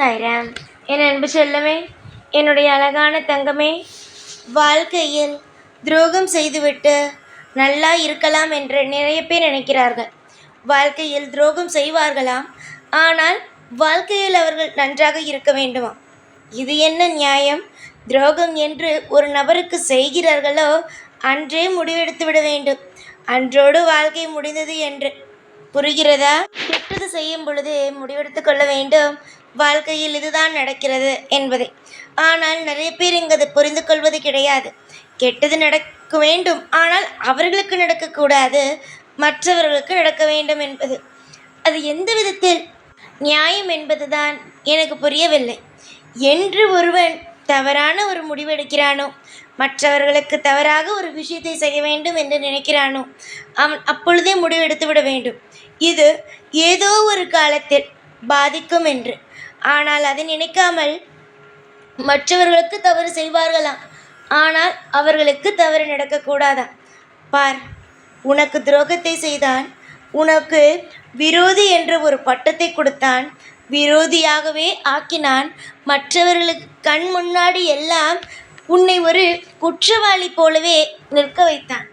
சாய்ராம். என் அன்பு செல்லமே, என்னுடைய அழகான தங்கமே, வாழ்க்கையில் துரோகம் செய்துவிட்டு நல்லா இருக்கலாம் என்று நிறைய பேர் நினைக்கிறார்கள். வாழ்க்கையில் துரோகம் செய்வார்களாம், ஆனால் வாழ்க்கையில் அவர்கள் நன்றாக இருக்க வேண்டுமா? இது என்ன நியாயம்? துரோகம் என்று ஒரு நபருக்கு செய்கிறார்களோ அன்றே முடிவெடுத்து விட வேண்டும். அன்றோடு வாழ்க்கை முடிந்தது என்று. புரிகிறதா? கெட்டது செய்யும் பொழுதே முடிவெடுத்து கொள்ள வேண்டும், வாழ்க்கையில் இதுதான் நடக்கிறது என்பதை. ஆனால் நிறைய பேர் இங்கு அதை புரிந்து கொள்வது கிடையாது. கெட்டது நடக்க வேண்டும், ஆனால் அவர்களுக்கு நடக்கக்கூடாது, மற்றவர்களுக்கு நடக்க வேண்டும் என்பது. அது எந்த விதத்தில் நியாயம் என்பதுதான் எனக்கு புரியவில்லை. என்று ஒருவன் தவறான ஒரு முடிவெடுக்கிறானோ, மற்றவர்களுக்கு தவறாக ஒரு விஷயத்தை செய்ய வேண்டும் என்று நினைக்கிறானோ, அவன் அப்பொழுதே முடிவெடுத்து விட வேண்டும். இது ஏதோ ஒரு காலத்தில் பாதிக்கும் என்று. ஆனால் அதை நினைக்காமல் மற்றவர்களுக்கு தவறு செய்வார்களாம், ஆனால் அவர்களுக்கு தவறு நடக்கக்கூடாதாம். பார், உனக்கு துரோகத்தை செய்தான், உனக்கு விரோதி என்ற ஒரு பட்டத்தை கொடுத்தான், விரோதியாகவே ஆக்கினான், மற்றவர்களுக்கு கண் முன்னாடி எல்லாம் உன்னை ஒரு குற்றவாளி போலவே நிற்க வைத்தான்.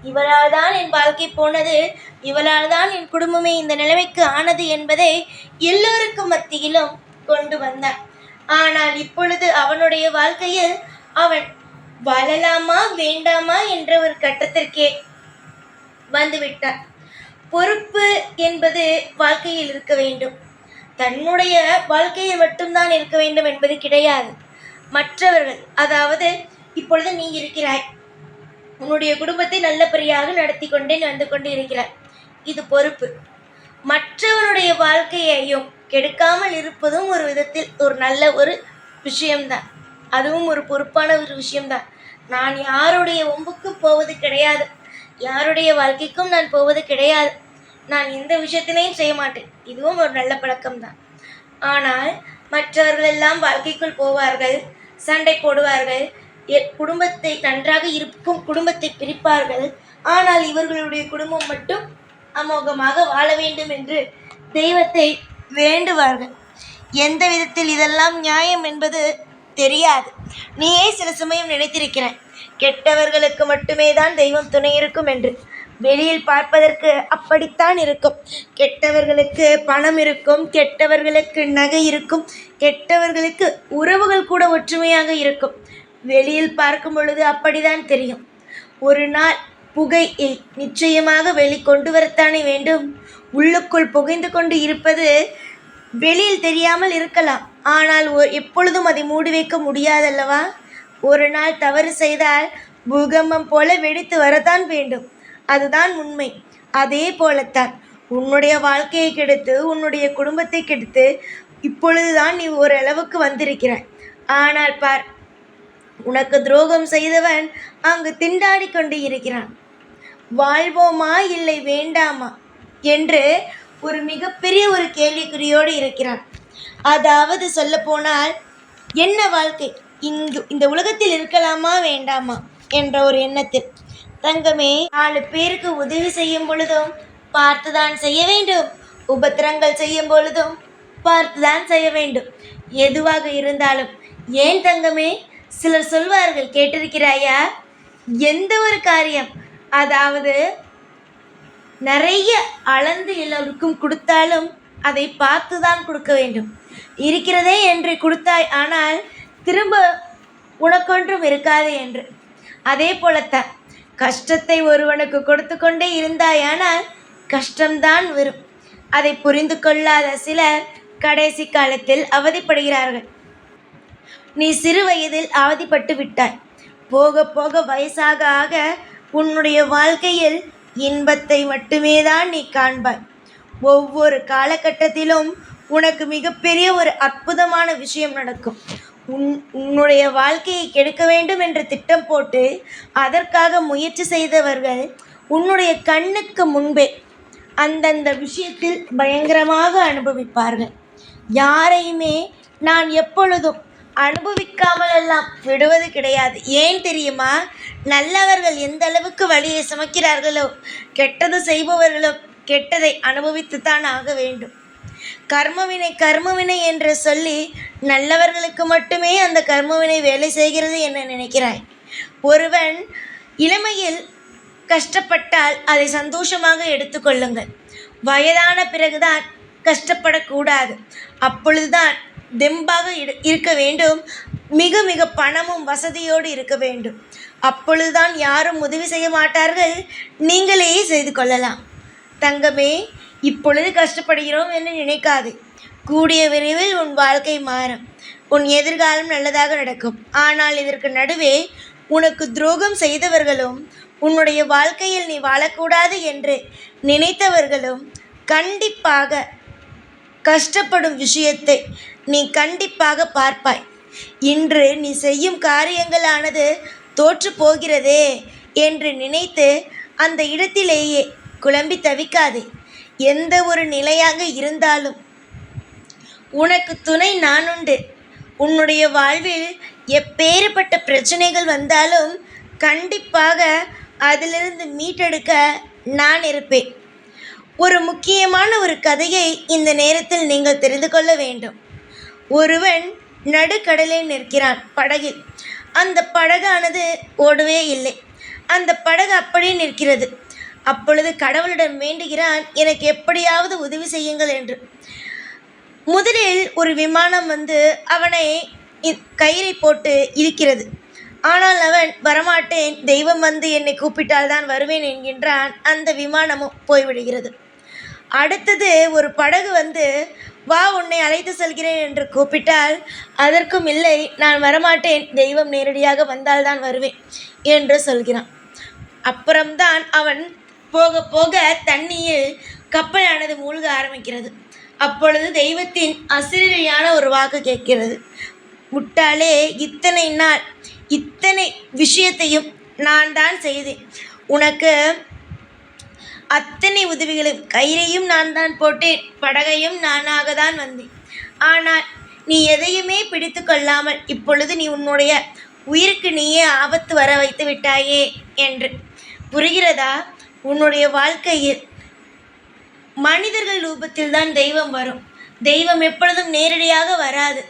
இவளால் தான் என் வாழ்க்கை போனது, இவளால் தான் என் குடும்பமே இந்த நிலைமைக்கு ஆனது என்பதை எல்லோருக்கும் மத்தியிலும் கொண்டு வந்தான். ஆனால் இப்பொழுது அவனுடைய வாழ்க்கையில் அவன் வாழலாமா வேண்டாமா என்ற ஒரு கட்டத்திற்கே வந்துவிட்டான். பொறுப்பு என்பது வாழ்க்கையில் இருக்க வேண்டும். தன்னுடைய வாழ்க்கையில் மட்டும்தான் இருக்க வேண்டும் என்பது கிடையாது. மற்றவர்கள், அதாவது இப்பொழுது நீ இருக்கிறாய், உன்னுடைய குடும்பத்தை நல்லபடியாக நடத்தி கொண்டே வந்து கொண்டு இருக்கிறாய், இது பொறுப்பு. மற்றவருடைய வாழ்க்கையையும் கெடுக்காமல் இருப்பதும் ஒரு விதத்தில் ஒரு நல்ல ஒரு விஷயம்தான். அதுவும் ஒரு பொறுப்பான ஒரு விஷயம்தான். நான் யாருடைய ஒம்புக்கும் போவது கிடையாது, யாருடைய வாழ்க்கைக்கும் நான் போவது கிடையாது. நான் எந்த விஷயத்தினையும் செய்ய மாட்டேன், இதுவும் ஒரு நல்ல பழக்கம்தான். ஆனால் மற்றவர்கள் எல்லாம் வாழ்க்கைக்குள் போவார்கள், சண்டை போடுவார்கள், குடும்பத்தை நன்றாக இருக்கும் குடும்பத்தை பிரிப்பார்கள். ஆனால் இவர்களுடைய குடும்பம் மட்டும் அமோகமாக வாழ வேண்டும் என்று தெய்வத்தை வேண்டுவார்கள். எந்த விதத்தில் இதெல்லாம் நியாயம் என்பது தெரியாது. நீயே சில சமயம் நினைத்திருக்கிறாய், கெட்டவர்களுக்கு மட்டுமே தான் தெய்வம் துணை இருக்கும் என்று. வெளியில் பார்ப்பதற்கு அப்படித்தான் இருக்கும். கெட்டவர்களுக்கு பணம் இருக்கும், கெட்டவர்களுக்கு நகை இருக்கும், கெட்டவர்களுக்கு உறவுகள் கூட ஒற்றுமையாக இருக்கும். வெளியில் பார்க்கும் பொழுது அப்படித்தான் தெரியும். ஒரு நாள் புகையை நிச்சயமாக வெளிக்கொண்டு வரத்தானே வேண்டும். உள்ளுக்குள் புகைந்து கொண்டு இருப்பது வெளியில் தெரியாமல் இருக்கலாம், ஆனால் எப்பொழுதும் அதை மூடி வைக்க முடியாதல்லவா? ஒரு நாள் தவறு செய்தால் பூகம்பம் போல வெடித்து வரத்தான் வேண்டும். அதுதான் உண்மை. அதே போலத்தான் உன்னுடைய வாழ்க்கையை கெடுத்து, உன்னுடைய குடும்பத்தை கெடுத்து இப்பொழுதுதான் நீ ஓரளவுக்கு வந்திருக்கிறாய். ஆனால் பார், உனக்கு துரோகம் செய்தவன் அங்கு திண்டாடி கொண்டு இருக்கிறான். வாழ்வோமா இல்லை வேண்டாமா என்று ஒரு மிகப்பெரிய ஒரு கேள்விக்குறியோடு இருக்கிறான். அதாவது சொல்ல போனால், என்ன வாழ்க்கை, இந்த உலகத்தில் இருக்கலாமா வேண்டாமா என்ற ஒரு எண்ணத்தில். தங்கமே, 4 பேருக்கு உதவி செய்யும் பொழுதும் பார்த்துதான் செய்ய வேண்டும், உபத்திரங்கள் செய்யும் பொழுதும் பார்த்துதான் செய்ய வேண்டும், எதுவாக இருந்தாலும். ஏன் தங்கமே, சிலர் சொல்வார்கள், கேட்டிருக்கிறாயா? எந்த ஒரு காரியம், அதாவது நிறைய அளந்து எல்லோருக்கும் கொடுத்தாலும் அதை பார்த்துதான் கொடுக்க வேண்டும். இருக்கிறதே என்று கொடுத்தாய், ஆனால் திரும்ப உனக்கொன்றும் இருக்காது என்று. அதே போலத்தான் கஷ்டத்தை ஒருவனுக்கு கொடுத்து கொண்டே இருந்தாயானால் கஷ்டம்தான் வரும். அதை புரிந்து கொள்ளாத சிலர் கடைசி காலத்தில் அவதிப்படுகிறார்கள். நீ சிறு வயதில் அவதிப்பட்டு விட்டாய். போக போக வயசாக ஆக உன்னுடைய வாழ்க்கையில் இன்பத்தை மட்டுமே தான் நீ காண்பாய். ஒவ்வொரு காலகட்டத்திலும் உனக்கு மிகப்பெரிய ஒரு அற்புதமான விஷயம் நடக்கும். உன்னுடைய வாழ்க்கையை கெடுக்க வேண்டும் என்று திட்டம் போட்டு அதற்காக முயற்சி செய்தவர்கள் உன்னுடைய கண்ணுக்கு முன்பே அந்தந்த விஷயத்தில் பயங்கரமாக அனுபவிப்பார்கள். யாரையுமே நான் எப்பொழுதும் அனுபவிக்காமல் எல்லாம் விடுவது கிடையாது. ஏன் தெரியுமா? நல்லவர்கள் எந்த அளவுக்கு வலியை சுமக்கிறார்களோ, கெட்டது செய்பவர்களும் கெட்டதை அனுபவித்துத்தான் ஆக வேண்டும். கர்மவினை கர்மவினை என்று சொல்லி நல்லவர்களுக்கு மட்டுமே அந்த கர்மவினை வேலை செய்கிறது என நினைக்கிறாய். ஒருவன் இளமையில் கஷ்டப்பட்டால் அதை சந்தோஷமாக எடுத்துக்கொள்ளுங்கள். வயதான பிறகுதான் கஷ்டப்படக்கூடாது. அப்பொழுதுதான் தெம்பாக இருக்க வேண்டும். மிக மிக பணமும் வசதியோடு இருக்க வேண்டும். அப்பொழுதுதான் யாரும் உதவி செய்ய மாட்டார்கள். நீங்களே செய்து கொள்ளலாம். தங்கமே, இப்பொழுது கஷ்டப்படுகிறோம் என்று நினைக்காது. கூடிய விரைவில் உன் வாழ்க்கை மாறும். உன் எதிர்காலம் நல்லதாக நடக்கும். ஆனால் இதற்கு நடுவே உனக்கு துரோகம் செய்தவர்களும் உன்னுடைய வாழ்க்கையில் நீ வாழக்கூடாது என்று நினைத்தவர்களும் கண்டிப்பாக கஷ்டப்படும் விஷயத்தை நீ கண்டிப்பாக பார்ப்பாய். இன்று நீ செய்யும் காரியங்களானது தோற்று போகிறதே என்று நினைத்து அந்த இடத்திலேயே குழம்பி தவிக்காதே. எந்த ஒரு நிலையாக இருந்தாலும் உனக்கு துணை நானுண்டு. உன்னுடைய வாழ்வில் எப்பேறுபட்ட பிரச்சனைகள் வந்தாலும் கண்டிப்பாக அதிலிருந்து மீட்டெடுக்க நான் இருப்பேன். ஒரு முக்கியமான ஒரு கதையை இந்த நேரத்தில் நீங்கள் தெரிந்து கொள்ள வேண்டும். ஒருவன் நடுக்கடலில் நிற்கிறான் படகில். அந்த படகானது ஓடவே இல்லை. அந்த படகு அப்படியே நிற்கிறது. அப்பொழுது கடவுளிடம் வேண்டுகிறான், எனக்கு எப்படியாவது உதவி செய்யுங்கள் என்று. முதலில் ஒரு விமானம் வந்து அவனை கயிறை போட்டு இழுக்கிறது. ஆனால் அவன் வரமாட்டேன், தெய்வம் வந்து என்னை கூப்பிட்டால் தான் வருவேன் என்கின்றான். அந்த விமானமும் போய்விடுகிறது. அடுத்தது ஒரு படகு வந்து, வா உன்னை அழைத்து செல்கிறேன் என்று கூப்பிட்டால் அதற்கும் இல்லை, நான் வரமாட்டேன், தெய்வம் நேரடியாக வந்தால்தான் வருவேன் என்று சொல்கிறான். அப்புறம்தான் அவன் போக போக தண்ணியில் கப்பலானது மூழ்க ஆரம்பிக்கிறது. அப்பொழுது தெய்வத்தின் அசிரியான ஒரு வாக்கு கேட்கிறது, முட்டாளே, இத்தனை நாள் இத்தனை விஷயத்தையும் நான் தான் செய்தேன். உனக்கு அத்தனை உதவிகளும், கயிறையும் நான் தான் போட்டேன், படகையும் நானாக தான் வந்தேன். ஆனால் நீ எதையுமே பிடித்து கொள்ளாமல் இப்பொழுது நீ உன்னுடைய உயிருக்கு நீயே ஆபத்து வர வைத்து விட்டாயே என்று. புரிகிறதா? உன்னுடைய வாழ்க்கையில் மனிதர்கள் ரூபத்தில் தான் தெய்வம் வரும். தெய்வம் எப்பொழுதும் நேரடியாக வராது.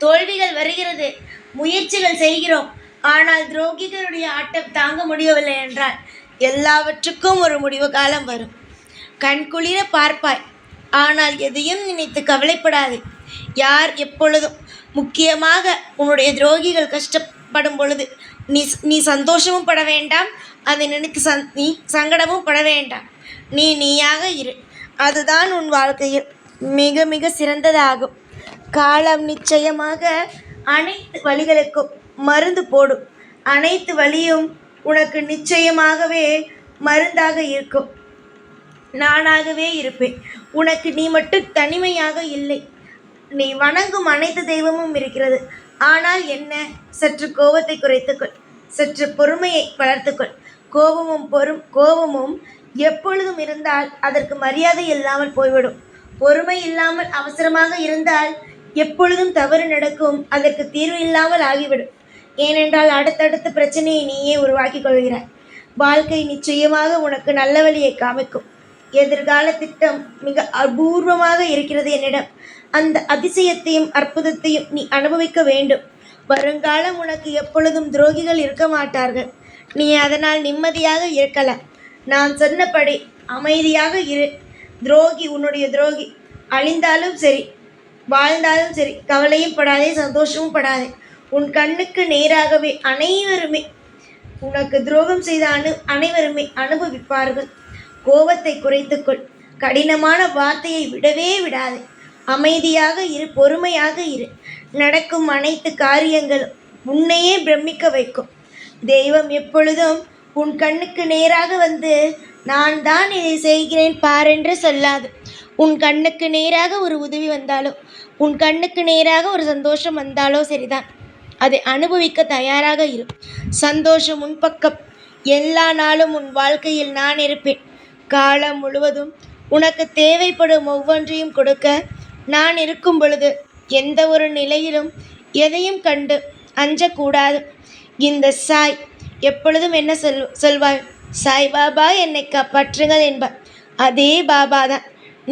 தோல்விகள் வருகிறது, முயற்சிகள் செய்கிறோம். ஆனால் துரோகிகளுடைய ஆட்டம் தாங்க முடியவில்லை என்றால் எல்லாவற்றுக்கும் ஒரு முடிவு காலம் வரும். கண்குளிர பார்ப்பாய். ஆனால் எதையும் நினைத்து கவலைப்படாதே. யார் எப்பொழுதும், முக்கியமாக உன்னுடைய துரோகிகள் கஷ்டப்படும் பொழுது நீ சந்தோஷமும் பட வேண்டாம், அதை நினைத்து நீ சங்கடமும் பட வேண்டாம். நீயாக இரு. அதுதான் உன் வாழ்க்கையில் மிக மிக சிறந்ததாகும். காலம் நிச்சயமாக அனைத்து வழிகளுக்கும் மருந்து போடும். அனைத்து வழியும் உனக்கு நிச்சயமாகவே மருந்தாக இருக்கும். நானாகவே இருப்பேன். உனக்கு நீ மட்டும் தனிமையாக இல்லை. நீ வணங்கும் அனைத்து தெய்வமும் இருக்கிறது. ஆனால் என்ன, சற்று கோபத்தை குறைத்துக்கொள், சற்று பொறுமையை வளர்த்துக்கொள். கோபமும் எப்பொழுதும் இருந்தால் அதற்கு மரியாதை இல்லாமல் போய்விடும். பொறுமை இல்லாமல் அவசரமாக இருந்தால் எப்பொழுதும் தவறு நடக்கும், அதற்கு தீர்வு இல்லாமல் ஆகிவிடும். ஏனென்றால் அடுத்தடுத்த பிரச்சனையை நீயே உருவாக்கி கொள்கிறாய். வாழ்க்கை நிச்சயமாக உனக்கு நல்ல வழியை காமிக்கும். எதிர்கால திட்டம் மிக அபூர்வமாக இருக்கிறது என்னிடம். அந்த அதிசயத்தையும் அற்புதத்தையும் நீ அனுபவிக்க வேண்டும். வருங்காலம் உனக்கு எப்பொழுதும் துரோகிகள் இருக்க மாட்டார்கள். நீ அதனால் நிம்மதியாக இருக்கலாம். நான் சொன்னபடி அமைதியாக இரு. உன்னுடைய துரோகி அழிந்தாலும் சரி, வாழ்ந்தாலும் சரி, கவலையும் படாதே, சந்தோஷமும் படாதே. உன் கண்ணுக்கு நேராகவே அனைவருமே, உனக்கு துரோகம் செய்த அனைவருமே அனுபவிப்பார்கள். கோபத்தை குறைத்துக்கொள். கடினமான வார்த்தையை விடவே விடாதே. அமைதியாக இரு, பொறுமையாக இரு. நடக்கும் அனைத்து காரியங்களும் உன்னையே பிரமிக்க வைக்கும். தெய்வம் எப்பொழுதும் உன் கண்ணுக்கு நேராக வந்து, நான் தான் இதை செய்கிறேன் பாரென்று சொல்லாது. உன் கண்ணுக்கு நேராக ஒரு உதவி வந்தாலோ, உன் கண்ணுக்கு நேராக ஒரு சந்தோஷம் வந்தாலோ சரிதான், அதை அனுபவிக்க தயாராக இரு. சந்தோஷம் உன் பக்கம். எல்லா நாளும் உன் வாழ்க்கையில் நான் இருப்பேன். காலம் முழுவதும் உனக்கு தேவைப்படும் ஒவ்வொன்றையும் கொடுக்க நான் இருக்கும் பொழுது எந்த ஒரு நிலையிலும் எதையும் கண்டு அஞ்சக்கூடாது. இந்த சாய் எப்பொழுதும் என்ன சொல்வாய்? சாய் பாபா என்னை காப்பாற்றுங்கள் என்பார். அதே பாபா தான்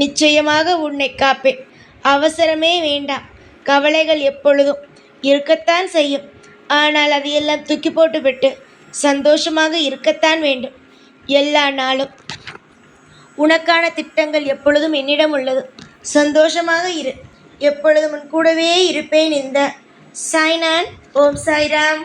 நிச்சயமாக உன்னை காப்பேன். அவசரமே வேண்டாம். கவலைகள் எப்பொழுதும் இருக்கத்தான் செய்யும். ஆனால் அதையெல்லாம் தூக்கி போட்டுவிட்டு சந்தோஷமாக இருக்கத்தான் வேண்டும். எல்லா நாளும் உனக்கான திட்டங்கள் எப்பொழுதும் என்னிடம் உள்ளது. சந்தோஷமாக இரு. எப்பொழுதும் உன் கூடவே இருப்பேன். இந்த சாய்நான். ஓம் சாய்ராம்.